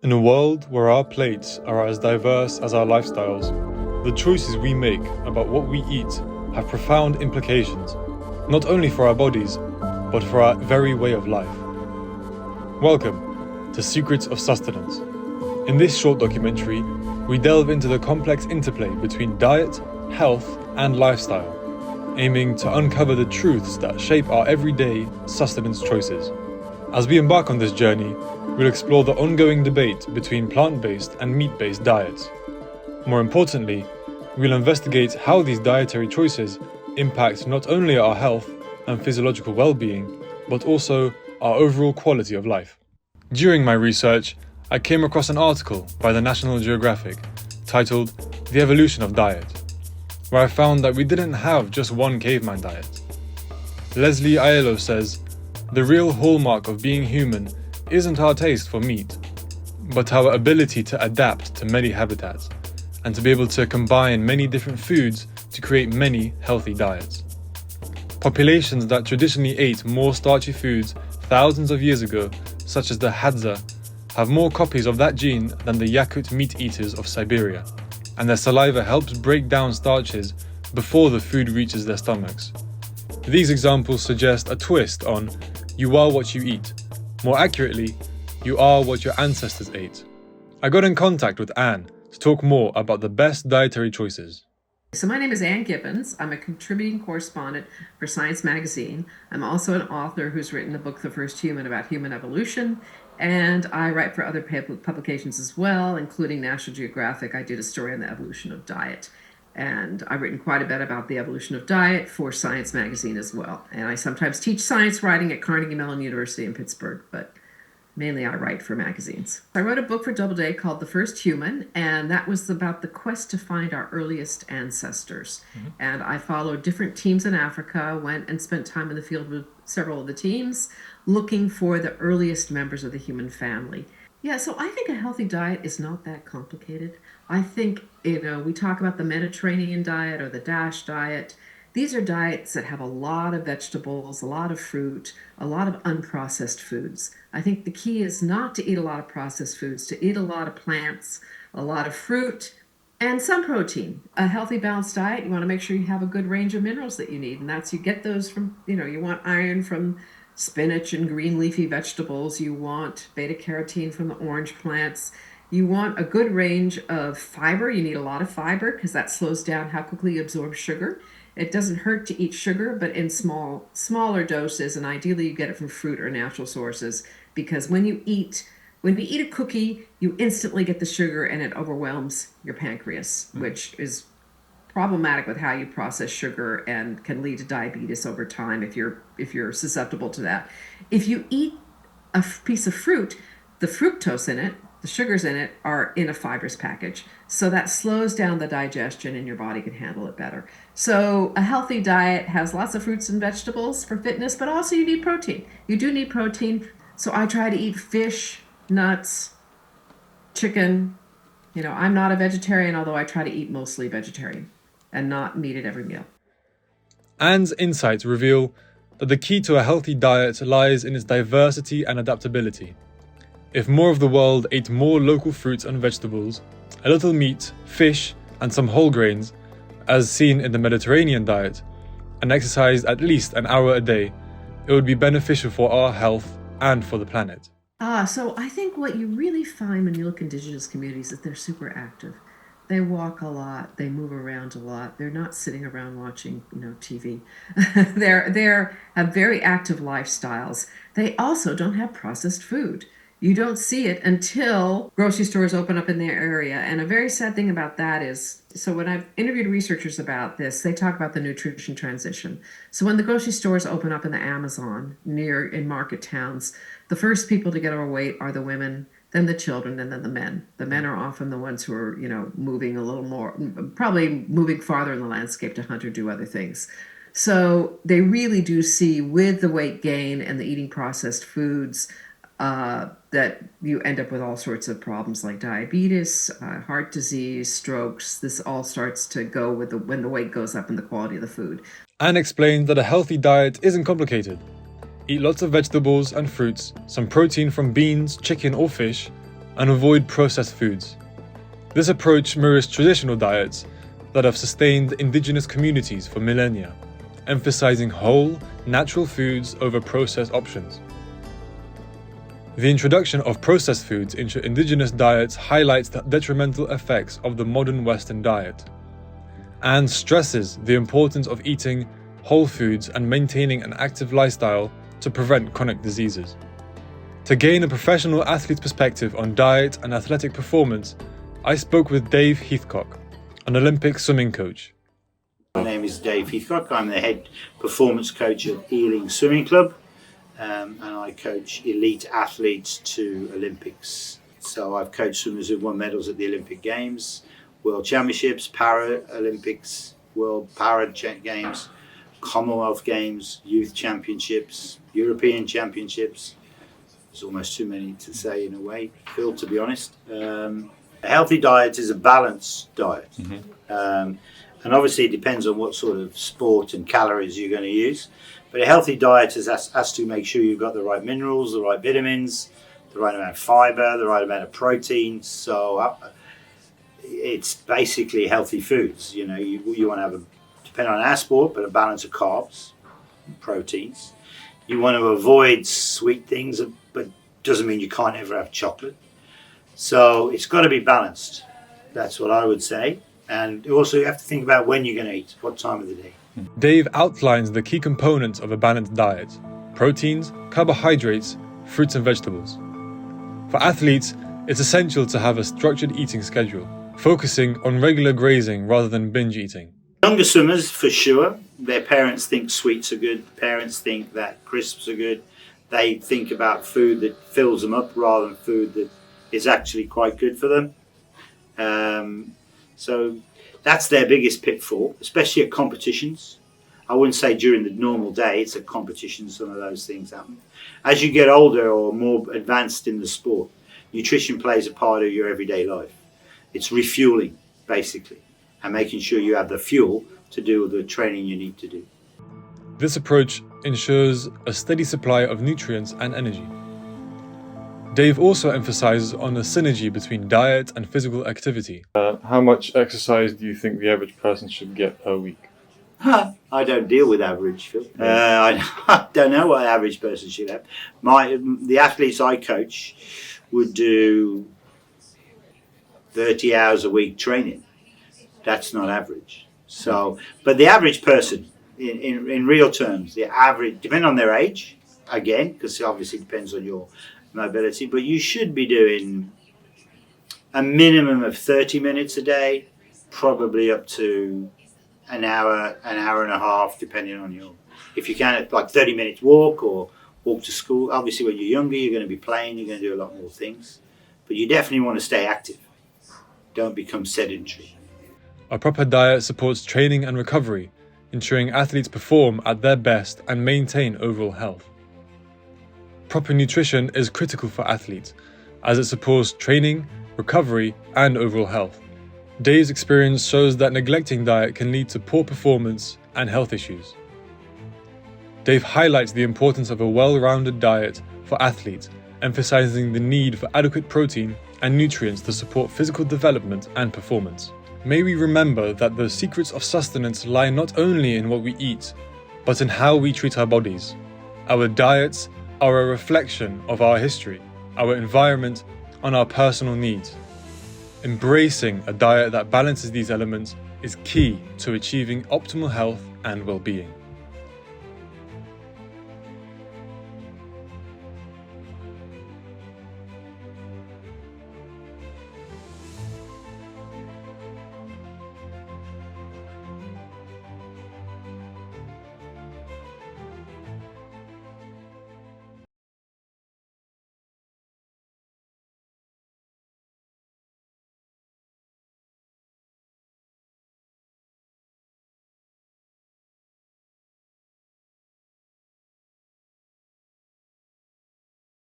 In a world where our plates are as diverse as our lifestyles, the choices we make about what we eat have profound implications, not only for our bodies, but for our very way of life. Welcome to Secrets of Sustenance. In this short documentary, we delve into the complex interplay between diet, health, and lifestyle, aiming to uncover the truths that shape our everyday sustenance choices. As we embark on this journey, we'll explore the ongoing debate between plant-based and meat-based diets. More importantly, we'll investigate how these dietary choices impact not only our health and physiological well-being, but also our overall quality of life. During my research, I came across an article by the National Geographic titled "The Evolution of Diet," where I found that we didn't have just one caveman diet. Leslie Aiello says, "The real hallmark of being human isn't our taste for meat, but our ability to adapt to many habitats and to be able to combine many different foods to create many healthy diets." Populations that traditionally ate more starchy foods thousands of years ago, such as the Hadza, have more copies of that gene than the Yakut meat eaters of Siberia, and their saliva helps break down starches before the food reaches their stomachs. These examples suggest a twist on "you are what you eat." More accurately, you are what your ancestors ate. I got in contact with Anne to talk more about the best dietary choices. So my name is Anne Gibbons. I'm a contributing correspondent for Science magazine. I'm also an author who's written the book The First Human about human evolution, and I write for other publications as well, including National Geographic. I did a story on the evolution of diet, and I've written quite a bit about the evolution of diet for Science magazine as well. And I sometimes teach science writing at Carnegie Mellon University in Pittsburgh, but mainly I write for magazines. I wrote a book for Doubleday called The First Human, and that was about the quest to find our earliest ancestors. And I followed different teams in Africa, went and spent time in the field with several of the teams, looking for the earliest members of the human family. Yeah, so I think a healthy diet is not that complicated. I think, we talk about the Mediterranean diet or the DASH diet. These are diets that have a lot of vegetables, a lot of fruit, a lot of unprocessed foods. I think the key is not to eat a lot of processed foods, to eat a lot of plants, a lot of fruit, and some protein. A healthy, balanced diet, you want to make sure you have a good range of minerals that you need. And you get those from, you want iron from spinach and green leafy vegetables. You want beta carotene from the orange plants. You want a good range of fiber. You need a lot of fiber because that slows down how quickly you absorb sugar. It doesn't hurt to eat sugar, but in smaller doses, and ideally you get it from fruit or natural sources, because when you eat a cookie, you instantly get the sugar and it overwhelms your pancreas, which is problematic with how you process sugar and can lead to diabetes over time if you're susceptible to that. If you eat a piece of fruit, the fructose in it, the sugars in it, are in a fibrous package. So that slows down the digestion and your body can handle it better. So a healthy diet has lots of fruits and vegetables for fitness, but also you need protein. You do need protein. So I try to eat fish, nuts, chicken. I'm not a vegetarian, although I try to eat mostly vegetarian and not meat at every meal. Anne's insights reveal that the key to a healthy diet lies in its diversity and adaptability. If more of the world ate more local fruits and vegetables, a little meat, fish, and some whole grains, as seen in the Mediterranean diet, and exercised at least an hour a day, it would be beneficial for our health and for the planet. So I think what you really find when you look at indigenous communities is they're super active. They walk a lot, they move around a lot. They're not sitting around watching, TV. They're have very active lifestyles. They also don't have processed food. You don't see it until grocery stores open up in their area. And a very sad thing about that is, so when I've interviewed researchers about this, they talk about the nutrition transition. So when the grocery stores open up in the Amazon, in market towns, the first people to get overweight are the women, then the children, and then the men. The men are often the ones who are, moving a little more, probably moving farther in the landscape to hunt or do other things. So they really do see, with the weight gain and the eating processed foods, that you end up with all sorts of problems like diabetes, heart disease, strokes. This all starts to go with when the weight goes up and the quality of the food. Anne explained that a healthy diet isn't complicated. Eat lots of vegetables and fruits, some protein from beans, chicken or fish, and avoid processed foods. This approach mirrors traditional diets that have sustained indigenous communities for millennia, emphasizing whole, natural foods over processed options. The introduction of processed foods into indigenous diets highlights the detrimental effects of the modern Western diet, and stresses the importance of eating whole foods and maintaining an active lifestyle to prevent chronic diseases. To gain a professional athlete's perspective on diet and athletic performance, I spoke with Dave Heathcock, an Olympic swimming coach. My name is Dave Heathcock. I'm the head performance coach at Ealing Swimming Club, and I coach elite athletes to Olympics. So I've coached swimmers who've won medals at the Olympic Games, World Championships, Paralympics, World Para Games, Commonwealth Games, Youth Championships, European Championships. There's almost too many to say in a way, Phil, to be honest. A healthy diet is a balanced diet. And obviously it depends on what sort of sport and calories you're going to use. But a healthy diet has to make sure you've got the right minerals, the right vitamins, the right amount of fibre, the right amount of protein. So it's basically healthy foods. You know, you want to have, depending on our sport, but a balance of carbs and proteins. You want to avoid sweet things, but doesn't mean you can't ever have chocolate. So it's got to be balanced. That's what I would say. And also you have to think about when you're going to eat, what time of the day. Dave outlines the key components of a balanced diet: proteins, carbohydrates, fruits and vegetables. For athletes, it's essential to have a structured eating schedule, focusing on regular grazing rather than binge eating. Younger swimmers, for sure, their parents think sweets are good, parents think that crisps are good. They think about food that fills them up rather than food that is actually quite good for them. So that's their biggest pitfall, especially at competitions. I wouldn't say during the normal day, it's at competitions some of those things happen. As you get older or more advanced in the sport, nutrition plays a part of your everyday life. It's refueling, basically, and making sure you have the fuel to do the training you need to do. This approach ensures a steady supply of nutrients and energy. Dave also emphasizes on the synergy between diet and physical activity. How much exercise do you think the average person should get per week? I don't deal with average, Phil. I don't know what an average person should have. The athletes I coach would do 30 hours a week training. That's not average. So, but the average person, in real terms, the average, depending on their age, again, because it obviously depends on your mobility, but you should be doing a minimum of 30 minutes a day, probably up to an hour and a half, depending on your, if you can, like 30 minutes walk or walk to school. Obviously when you're younger, you're going to be playing, you're going to do a lot more things, but you definitely want to stay active. Don't become sedentary. A proper diet supports training and recovery, ensuring athletes perform at their best and maintain overall health. Proper nutrition is critical for athletes, as it supports training, recovery, and overall health. Dave's experience shows that neglecting diet can lead to poor performance and health issues. Dave highlights the importance of a well-rounded diet for athletes, emphasizing the need for adequate protein and nutrients to support physical development and performance. May we remember that the secrets of sustenance lie not only in what we eat, but in how we treat our bodies. Our diets are a reflection of our history, our environment, and our personal needs. Embracing a diet that balances these elements is key to achieving optimal health and well-being.